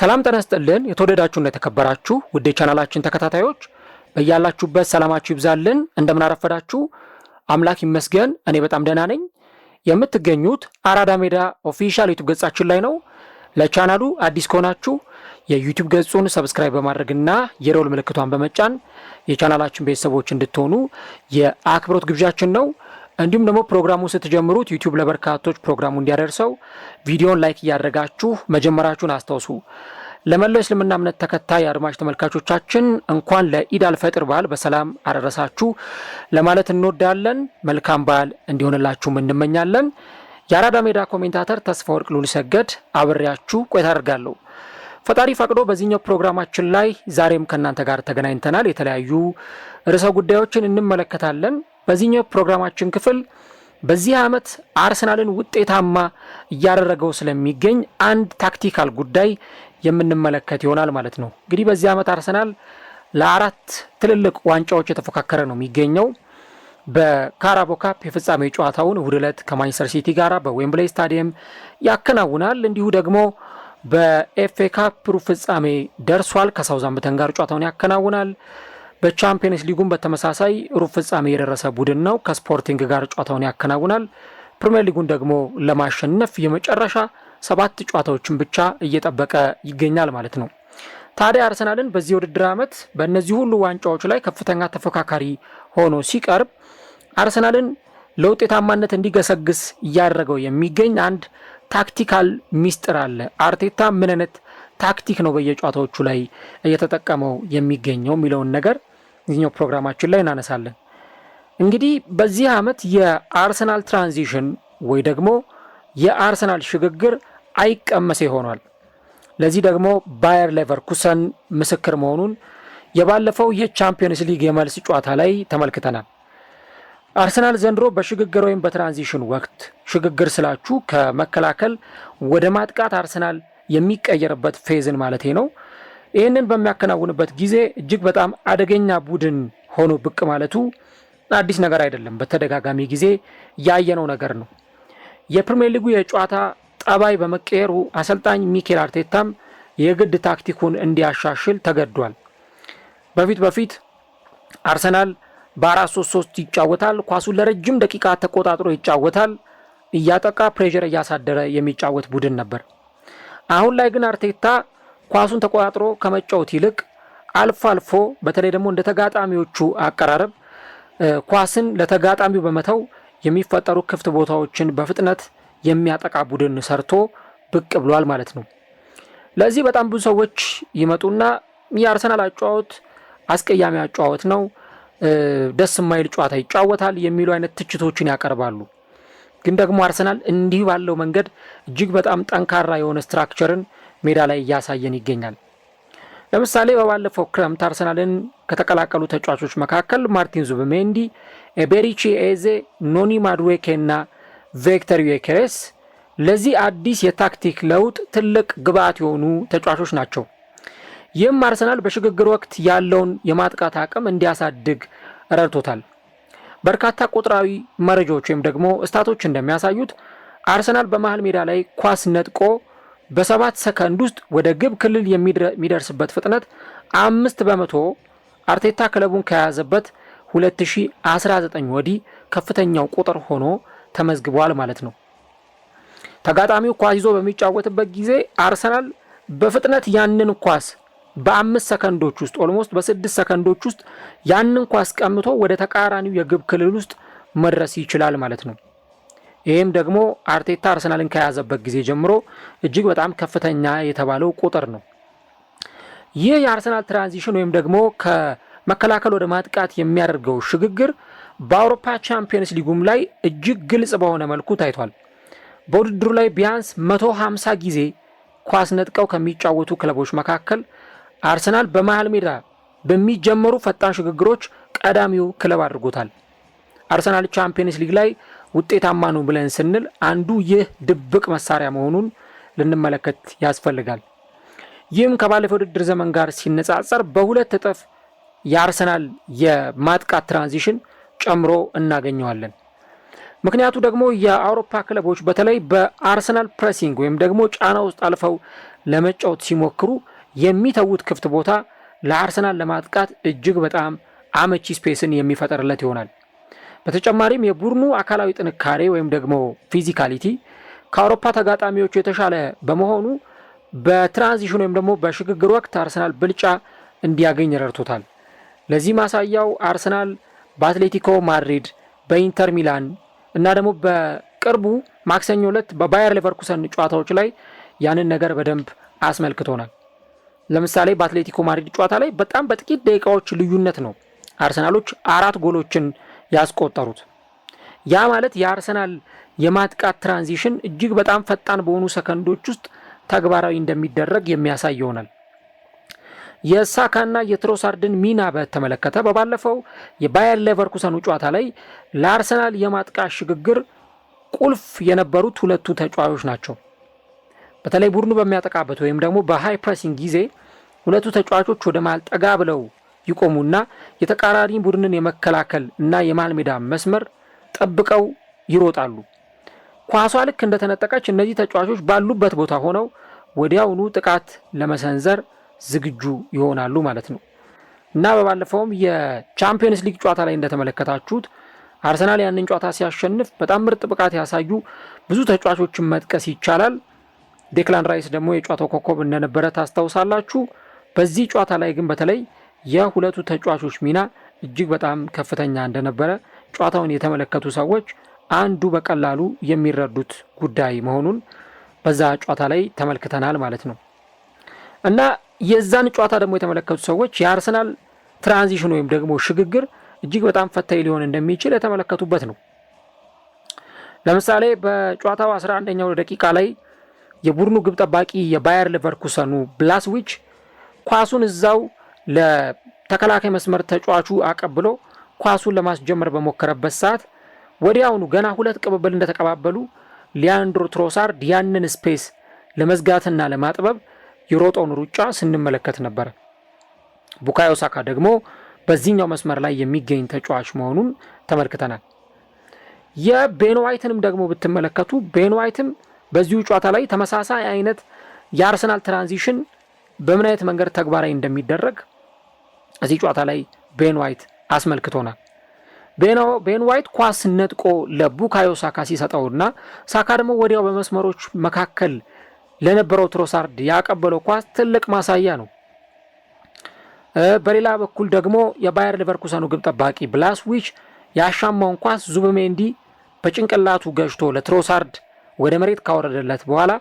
ሰላም ጤና ይስጥልን የተወደዳችሁና የተከበራችሁ ውድ ቻናላችን ተከታታዮች በእያላችሁበት ሰላማችሁ ይብዛልን። እንደምን አረፈዳችሁ? አምላክ ይመስገን እኔ በጣም ደህና ነኝ። የምትገኙት አራዳ ሜዳ ኦፊሻል ዩቲዩብ ገጻችን ላይ ነው። ለቻናሉ አዲስ ከሆናችሁ የዩቲዩብ ገጹን ሰብስክራይብ በማድረግና የደወል ምልክቷን በመጫን የቻናላችን ቤተሰቦች እንድትሆኑ የአክብሮት ግብዣችን ነው። እንዲሁም ደግሞ ፕሮግራሙን ስትጀምሩት ዩቲዩብ ለበርካቶች ፕሮግራሙ እንዲያደርሰው ቪዲዮን ላይክ እያደረጋችሁ መጀመራችሁን አስታውሱ። ለመላው እስልምና እምነት ተከታይ አድማጭ ተመልካቾቻችን እንኳን ለኢድ አልፈጥር በዓል በሰላም አደረሳችሁ ለማለት እንወዳለን። መልካም በዓል እንዲሆንላችሁም እንመኛለን። የአራዳ ሜዳ ኮሜንታተር ተስፋ ወርቅ ሉልሰገድ አብሬያችሁ ቆይታ አደርጋለሁ። ፈጣሪ ፈቅዶ በዚህኛው ፕሮግራማችን ላይ ዛሬም ከእናንተ ጋር ተገናኝተናል። የተለያዩ ርዕሰ ጉዳዮችን እንመለከታለን። በዚህኛው ፕሮግራማችን ክፍል በዚህ ዓመት አርሰናልን ውጤታማ እያደረገው ስለሚገኝ አንድ ታክቲካል ጉዳይ የምንመለከት ይሆናል ማለት ነው። እንግዲህ በዚህ ዓመት አርሰናል ለአራት ትልልቅ ዋንጫዎች የተፎካከረ ነው የሚገኘው። በካራቦ ካፕ የፍጻሜ ጨዋታውን እሁድ ዕለት ከማንቸስተር ሲቲ ጋር በዌምብሌይ ስታዲየም ያከናውናል። እንዲሁ ደግሞ በኤፍኤ ካፕ ሩብ ፍጻሜ ደርሷል። ከሳውዛምፕተን ጋር ጨዋታውን ያከናውናል። በቻምፒየንስ ሊጉም በተመሳሳይ ሩብ ፍጻሜ የደረሰ ቡድን ነው። ከስፖርቲንግ ጋር ጨዋታውን ያከናውናል። ፕሪሚየር ሊጉን ደግሞ ለማሸነፍ የመጨረሻ 7 ጨዋታዎችን ብቻ እየጠበቀ ይገኛል ማለት ነው። ታዲያ አርሰናልን በዚህ ውድድር ዓመት በእነዚህ ሁሉ ዋንጫዎች ላይ ከፍተኛ ተፎካካሪ ሆኖ ሲቀርብ አርሰናልን ለውጤታማነት እንዲገሰግስ እያደረገው የሚገኝ አንድ ታክቲካል ሚስጥር አለ። አርቴታ ምን አይነት ታክቲክ ነው በየጨዋታዎቹ ላይ እየተጠቀመው የሚገኘው የሚለውን ነገር እዚህኛው ፕሮግራማችን ላይ እናነሳለን። እንግዲህ በዚህ ዓመት የአርሰናል ትራንዚሽን ወይ ደግሞ የአርሰናል ሽግግር አይቀመሴ ሆኗል። ለዚህ ደግሞ ባየር ሌቨርኩሰን ምስክር መሆኑን የባለፈው የቻምፒየንስ ሊግ የመልስ ጨዋታ ላይ ተመልክተናል። አርሰናል ዘንድሮ በሽግግር ወይም በትራንዚሽን ወቅት ሽግግር ስላችሁ ከመከላከል ወደ ማጥቃት አርሰናል የሚቀየርበት ፌዝን ማለት ነው። ይህንን በሚያከናውንበት ጊዜ እጅግ በጣም አደገኛ ቡድን ሆኖ ብቅ ማለቱ አዲስ ነገር አይደለም። በተደጋጋሚ ጊዜ ያየነው ነገር ነው። የፕሪሚየር ሊጉ የጨዋታ ጠባይ በመቀየሩ አሰልጣኝ ሚኬል አርቴታም የግድ ታክቲኩን እንዲያሻሽል ተገዷል። በፊት አርሰናል በ4-3-3 ይጫወታል። ኳሱን ለረጅም ደቂቃ ተቆጣጥሮ ይጫወታል። እያጠቃ ፕሬሸር እያሳደረ የሚጫወት ቡድን ነበር። አሁን ላይ ግን አርቴታ ኳሱን ተቆጣጥሮ ከመጫወት ይልቅ አልፎ አልፎ በተለይ ደግሞ እንደ ተጋጣሚዎቹ አቀራረብ ኳስን ለተጋጣሚው በመተው የሚፈጠሩ ክፍት ቦታዎችን በፍጥነት የሚያጠቃ ቡድን ሰርቶ ብቅ ብሏል ማለት ነው። ለዚህ በጣም ብዙ ሰዎች ይመጡና የአርሰናል አጨዋወት አስቀያሚ አጨዋወት ነው፣ ደስ የማይል ጨዋታ ይጫወታል የሚሉ አይነት ትችቶችን ያቀርባሉ። ግን ደግሞ አርሰናል እንዲህ ባለው መንገድ እጅግ በጣም ጠንካራ የሆነ ስትራክቸርን ሜዳ ላይ እያሳየን ይገኛል። ለምሳሌ በባለፈው ክረምት አርሰናልን ከተቀላቀሉ ተጫዋቾች መካከል ማርቲን ዙቢሜንዲ፣ ኤቤሪቺ ኤዜ፣ ኖኒ ማዱዌኬ እና ቪክተር ዩኬሬስ ለዚህ አዲስ የታክቲክ ለውጥ ትልቅ ግብዓት የሆኑ ተጫዋቾች ናቸው። ይህም አርሰናል በሽግግር ወቅት ያለውን የማጥቃት አቅም እንዲያሳድግ ረድቶታል። በርካታ ቁጥራዊ መረጃዎች ወይም ደግሞ ስታቶች እንደሚያሳዩት አርሰናል በመሃል ሜዳ ላይ ኳስ ነጥቆ በ7 ሰከንድ ውስጥ ወደ ግብ ክልል የሚደርስበት ፍጥነት 5% አርቴታ ክለቡን ከያዘበት 2019 ወዲህ ከፍተኛው ቁጥር ሆኖ ተመዝግቧል ማለት ነው። ተጋጣሚው ኳስ ይዞ በሚጫወትበት ጊዜ አርሰናል በፍጥነት ያንን ኳስ በ5 ሰከንዶች ውስጥ ኦልሞስት በ6 ሰከንዶች ውስጥ ያንን ኳስ ቀምቶ ወደ ተቃራኒው የግብ ክልል ውስጥ መድረስ ይችላል ማለት ነው። ይህም ደግሞ አርቴታ አርሰናልን ከያዘበት ጊዜ ጀምሮ እጅግ በጣም ከፍተኛ የተባለው ቁጥር ነው። ይህ የአርሰናል ትራንዚሽን ወይም ደግሞ ከመከላከል ወደ ማጥቃት የሚያደርገው ሽግግር በአውሮፓ ቻምፒየንስ ሊጉም ላይ እጅግ ግልጽ በሆነ መልኩ ታይቷል። በውድድሩ ላይ ቢያንስ 150 ጊዜ ኳስ ነጥቀው ከሚጫወቱ ክለቦች መካከል አርሰናል በመሃል ሜዳ በሚጀመሩ ፈጣን ሽግግሮች ቀዳሚው ክለብ አድርጎታል። አርሰናል ቻምፒየንስ ሊግ ላይ ውጤታማ ነው ብለን ስንል አንዱ ይህ ድብቅ መሳሪያ መሆኑን ልንመለከት ያስፈልጋል። ይህም ከባለፈው ውድድር ዘመን ጋር ሲነጻጸር በ2 እጥፍ የአርሰናል የማጥቃት ትራንዚሽን ጨምሮ እናገኘዋለን። ምክንያቱ ደግሞ የአውሮፓ ክለቦች በተለይ በአርሰናል ፕሬሲንግ ወይም ደግሞ ጫና ውስጥ አልፈው ለመጫወት ሲሞክሩ የሚተዉት ክፍት ቦታ ለአርሰናል ለማጥቃት እጅግ በጣም አመቺ ስፔስን የሚፈጠርለት ይሆናል። በተጨማሪም የቡድኑ አካላዊ ጥንካሬ ወይም ደግሞ ፊዚካሊቲ ከአውሮፓ ተጋጣሚዎቹ የተሻለ በመሆኑ በትራንዚሽን ወይም ደግሞ በሽግግር ወቅት አርሰናል ብልጫ እንዲያገኝ ረድቶታል። ለዚህ ማሳያው አርሰናል በአትሌቲኮ ማድሪድ፣ በኢንተር ሚላን እና ደግሞ በቅርቡ ማክሰኞ ዕለት በባየር ሌቨርኩሰን ጨዋታዎች ላይ ያንን ነገር በደንብ አስመልክቶናል። ለምሳሌ በአትሌቲኮ ማድሪድ ጨዋታ ላይ በጣም በጥቂት ደቂቃዎች ልዩነት ነው አርሰናሎች 4 ጎሎችን ያስቆጠሩት። ያ ማለት የአርሰናል የማጥቃት ትራንዚሽን እጅግ በጣም ፈጣን በሆኑ ሰከንዶች ውስጥ ተግባራዊ እንደሚደረግ የሚያሳይ ይሆናል። የሳካና የትሮሳርድን ሚና በተመለከተ በባለፈው የባየር ሌቨርኩሰኑ ጨዋታ ላይ ለአርሰናል የማጥቃት ሽግግር ቁልፍ የነበሩት ሁለቱ ተጫዋቾች ናቸው። በተለይ ቡድኑ በሚያጠቃበት ወይም ደግሞ በሃይ ፕሬሲንግ ጊዜ ሁለቱ ተጫዋቾች ወደ መሃል ጠጋ ብለው ይቆሙና የተቃራኒ ቡድንን የመከላከል እና የመሃል ሜዳ መስመር ጠብቀው ይሮጣሉ። ኳሷ ልክ እንደተነጠቀች እነዚህ ተጫዋቾች ባሉበት ቦታ ሆነው ወዲያውኑ ጥቃት ለመሰንዘር ዝግጁ ይሆናሉ ማለት ነው እና በባለፈውም የቻምፒየንስ ሊግ ጨዋታ ላይ እንደተመለከታችሁት አርሰናል ያንን ጨዋታ ሲያሸንፍ በጣም ምርጥ ብቃት ያሳዩ ብዙ ተጫዋቾችን መጥቀስ ይቻላል። ዴክላን ራይስ ደግሞ የጨዋታው ኮከብ እንደነበረ ታስታውሳላችሁ። በዚህ ጨዋታ ላይ ግን በተለይ የሁለቱ ተጫዋቾች ሚና እጅግ በጣም ከፍተኛ እንደነበረ ጨዋታውን የተመለከቱ ሰዎች አንዱ በቀላሉ የሚረዱት ጉዳይ መሆኑን በዛ ጨዋታ ላይ ተመልክተናል ማለት ነው እና የዛን ጨዋታ ደግሞ የተመለከቱ ሰዎች የአርሰናል ትራንዚሽን ወይም ደግሞ ሽግግር እጅግ በጣም ፈታኝ ሊሆን እንደሚችል የተመለከቱበት ነው። ለምሳሌ በጨዋታው 11ኛው ደቂቃ ላይ የቡድኑ ግብ ጠባቂ የባየር ሌቨርኩሰኑ ብላስዊች ኳሱን እዛው ለተከላካይ መስመር ተጫዋቹ አቀብሎ ኳሱን ለማስጀመር በሞከረበት ሰዓት ወዲያውኑ ገና 2 ቅብብል እንደተቀባበሉ ሊያንድሮ ትሮሳርድ ያንን ስፔስ ለመዝጋትና ለማጥበብ የሮጠውን ሩጫ ስንመለከት ነበር። ቡካዮ ሳካ ደግሞ በዚህኛው መስመር ላይ የሚገኝ ተጫዋች መሆኑን ተመልክተናል። የቤን ዋይትንም ደግሞ ብትመለከቱ ቤን ዋይትም በዚሁ ጨዋታ ላይ ተመሳሳይ አይነት የአርሰናል ትራንዚሽን በምን አይነት መንገድ ተግባራዊ እንደሚደረግ እዚህ ጨዋታ ላይ ቤን ዋይት አስመልክቶናል። ቤን ዋይት ኳስ ነጥቆ ለቡካዮ ሳካ ሲሰጠውና ሳካ ደግሞ ወዲያው በመስመሮች መካከል ለነበረው ትሮሳርድ ያቀበለው ኳስ ትልቅ ማሳያ ነው። በሌላ በኩል ደግሞ የባየር ሌቨርኩሰኑ ግብ ጠባቂ ብላስዊች ያሻማውን ኳስ ዙቢሜንዲ በጭንቅላቱ ገጭቶ ለትሮሳርድ ወደ መሬት ካወረደለት በኋላ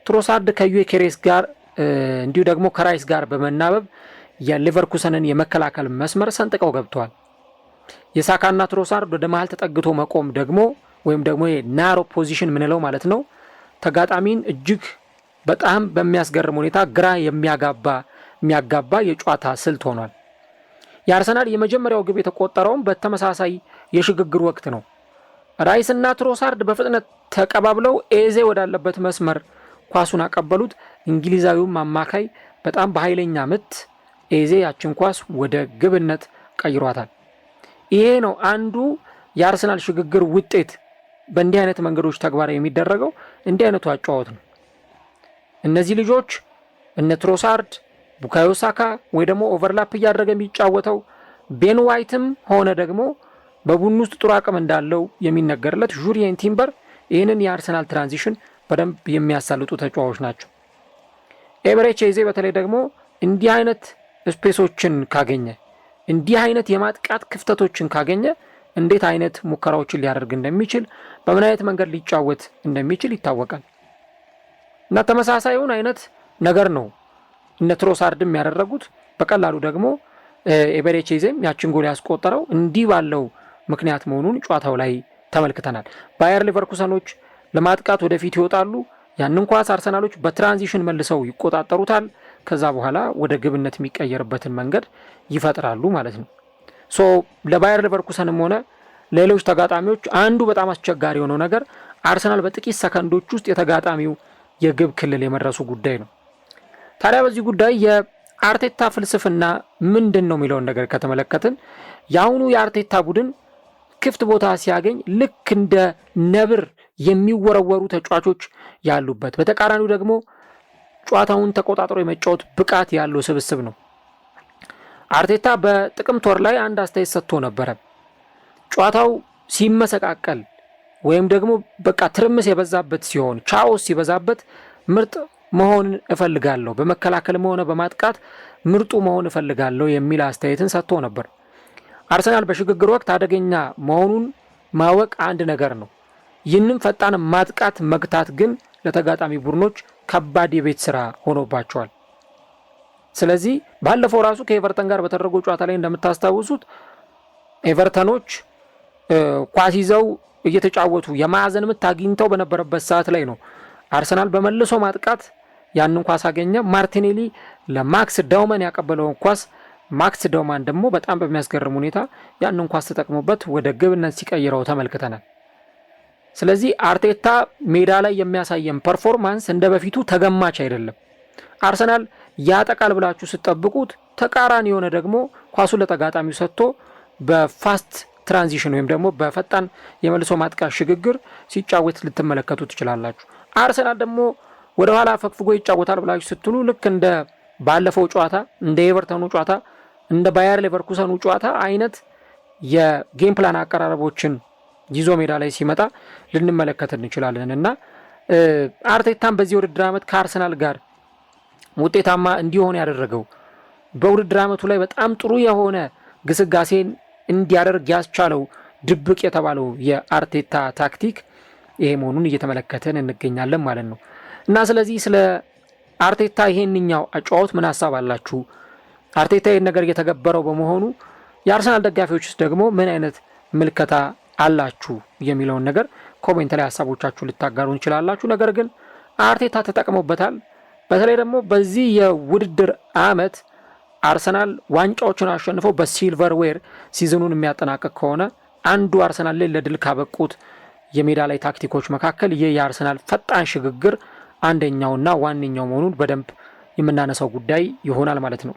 ትሮሳርድ ከዩኬሬስ ጋር እንዲሁ ደግሞ ከራይስ ጋር በመናበብ የሌቨርኩሰንን የመከላከል መስመር ሰንጥቀው ገብተዋል። የሳካና ትሮሳርድ ወደ መሃል ተጠግቶ መቆም ደግሞ ወይም ደግሞ ናሮ ፖዚሽን ምንለው ማለት ነው ተጋጣሚን እጅግ በጣም በሚያስገርም ሁኔታ ግራ የሚያጋባ የጨዋታ ስልት ሆኗል። የአርሰናል የመጀመሪያው ግብ የተቆጠረውም በተመሳሳይ የሽግግር ወቅት ነው። ራይስና ትሮሳርድ በፍጥነት ተቀባብለው ኤዜ ወዳለበት መስመር ኳሱን አቀበሉት። እንግሊዛዊውም አማካይ በጣም በኃይለኛ ምት ኤዜ ያችን ኳስ ወደ ግብነት ቀይሯታል። ይሄ ነው አንዱ የአርሰናል ሽግግር ውጤት። በእንዲህ አይነት መንገዶች ተግባራዊ የሚደረገው እንዲህ አይነቱ አጨዋወት ነው። እነዚህ ልጆች እነ ትሮሳርድ፣ ቡካዮ ሳካ ወይ ደግሞ ኦቨርላፕ እያደረገ የሚጫወተው ቤን ዋይትም ሆነ ደግሞ በቡድኑ ውስጥ ጥሩ አቅም እንዳለው የሚነገርለት ጁሪየን ቲምበር ይህንን የአርሰናል ትራንዚሽን በደንብ የሚያሳልጡ ተጫዋቾች ናቸው። ኤበሬቺ ኤዜ በተለይ ደግሞ እንዲህ አይነት ስፔሶችን ካገኘ እንዲህ አይነት የማጥቃት ክፍተቶችን ካገኘ እንዴት አይነት ሙከራዎችን ሊያደርግ እንደሚችል በምን አይነት መንገድ ሊጫወት እንደሚችል ይታወቃል። እና ተመሳሳዩን አይነት ነገር ነው እነ ትሮሳርድም ያደረጉት። በቀላሉ ደግሞ ኤበሬቺ ኤዜም ያችን ጎል ያስቆጠረው እንዲህ ባለው ምክንያት መሆኑን ጨዋታው ላይ ተመልክተናል። ባየር ሌቨርኩሰኖች ለማጥቃት ወደፊት ይወጣሉ። ያንን ኳስ አርሰናሎች በትራንዚሽን መልሰው ይቆጣጠሩታል። ከዛ በኋላ ወደ ግብነት የሚቀየርበትን መንገድ ይፈጥራሉ ማለት ነው። ለባየር ሌቨርኩሰንም ሆነ ሌሎች ተጋጣሚዎች አንዱ በጣም አስቸጋሪ የሆነው ነገር አርሰናል በጥቂት ሰከንዶች ውስጥ የተጋጣሚው የግብ ክልል የመድረሱ ጉዳይ ነው። ታዲያ በዚህ ጉዳይ የአርቴታ ፍልስፍና ምንድን ነው የሚለውን ነገር ከተመለከትን የአሁኑ የአርቴታ ቡድን ክፍት ቦታ ሲያገኝ ልክ እንደ ነብር የሚወረወሩ ተጫዋቾች ያሉበት፣ በተቃራኒው ደግሞ ጨዋታውን ተቆጣጥሮ የመጫወት ብቃት ያለው ስብስብ ነው። አርቴታ በጥቅምት ወር ላይ አንድ አስተያየት ሰጥቶ ነበረ። ጨዋታው ሲመሰቃቀል ወይም ደግሞ በቃ ትርምስ የበዛበት ሲሆን፣ ቻኦስ ሲበዛበት ምርጥ መሆን እፈልጋለሁ፣ በመከላከልም ሆነ በማጥቃት ምርጡ መሆን እፈልጋለሁ የሚል አስተያየትን ሰጥቶ ነበር። አርሰናል በሽግግር ወቅት አደገኛ መሆኑን ማወቅ አንድ ነገር ነው። ይህንም ፈጣን ማጥቃት መግታት ግን ለተጋጣሚ ቡድኖች ከባድ የቤት ስራ ሆኖባቸዋል። ስለዚህ ባለፈው ራሱ ከኤቨርተን ጋር በተደረገው ጨዋታ ላይ እንደምታስታውሱት ኤቨርተኖች ኳስ ይዘው እየተጫወቱ የማዕዘን ምት አግኝተው በነበረበት ሰዓት ላይ ነው አርሰናል በመልሶ ማጥቃት ያንን ኳስ አገኘ። ማርቲኔሊ ለማክስ ዳውመን ያቀበለውን ኳስ ማክስ ዳውመን ደግሞ በጣም በሚያስገርም ሁኔታ ያንን ኳስ ተጠቅሞበት ወደ ግብነት ሲቀይረው ተመልክተናል። ስለዚህ አርቴታ ሜዳ ላይ የሚያሳየን ፐርፎርማንስ እንደ በፊቱ ተገማች አይደለም። አርሰናል ያጠቃል ብላችሁ ስትጠብቁት ተቃራኒ የሆነ ደግሞ ኳሱን ለተጋጣሚው ሰጥቶ በፋስት ትራንዚሽን ወይም ደግሞ በፈጣን የመልሶ ማጥቃት ሽግግር ሲጫወት ልትመለከቱ ትችላላችሁ። አርሰናል ደግሞ ወደ ኋላ ፈግፍጎ ይጫወታል ብላችሁ ስትሉ ልክ እንደ ባለፈው ጨዋታ እንደ ኤቨርተኑ ጨዋታ እንደ ባየር ሌቨርኩሰኑ ጨዋታ አይነት የጌም ፕላን አቀራረቦችን ይዞ ሜዳ ላይ ሲመጣ ልንመለከት እንችላለን እና አርቴታም በዚህ ውድድር ዓመት ከአርሰናል ጋር ውጤታማ እንዲሆን ያደረገው በውድድር ዓመቱ ላይ በጣም ጥሩ የሆነ ግስጋሴን እንዲያደርግ ያስቻለው ድብቅ የተባለው የአርቴታ ታክቲክ ይሄ መሆኑን እየተመለከተን እንገኛለን ማለት ነው እና ስለዚህ ስለ አርቴታ ይሄንኛው አጫዋወት ምን ሐሳብ አላችሁ? አርቴታ ይሄን ነገር እየተገበረው በመሆኑ የአርሰናል ደጋፊዎችስ ደግሞ ምን አይነት ምልከታ አላችሁ የሚለውን ነገር ኮሜንት ላይ ሐሳቦቻችሁ ልታጋሩ እንችላላችሁ። ነገር ግን አርቴታ ተጠቅሞበታል። በተለይ ደግሞ በዚህ የውድድር ዓመት አርሰናል ዋንጫዎችን አሸንፎ በሲልቨር ዌር ሲዝኑን የሚያጠናቅቅ ከሆነ አንዱ አርሰናል ላይ ለድል ካበቁት የሜዳ ላይ ታክቲኮች መካከል ይህ የአርሰናል ፈጣን ሽግግር አንደኛውና ዋነኛው መሆኑን በደንብ የምናነሳው ጉዳይ ይሆናል ማለት ነው።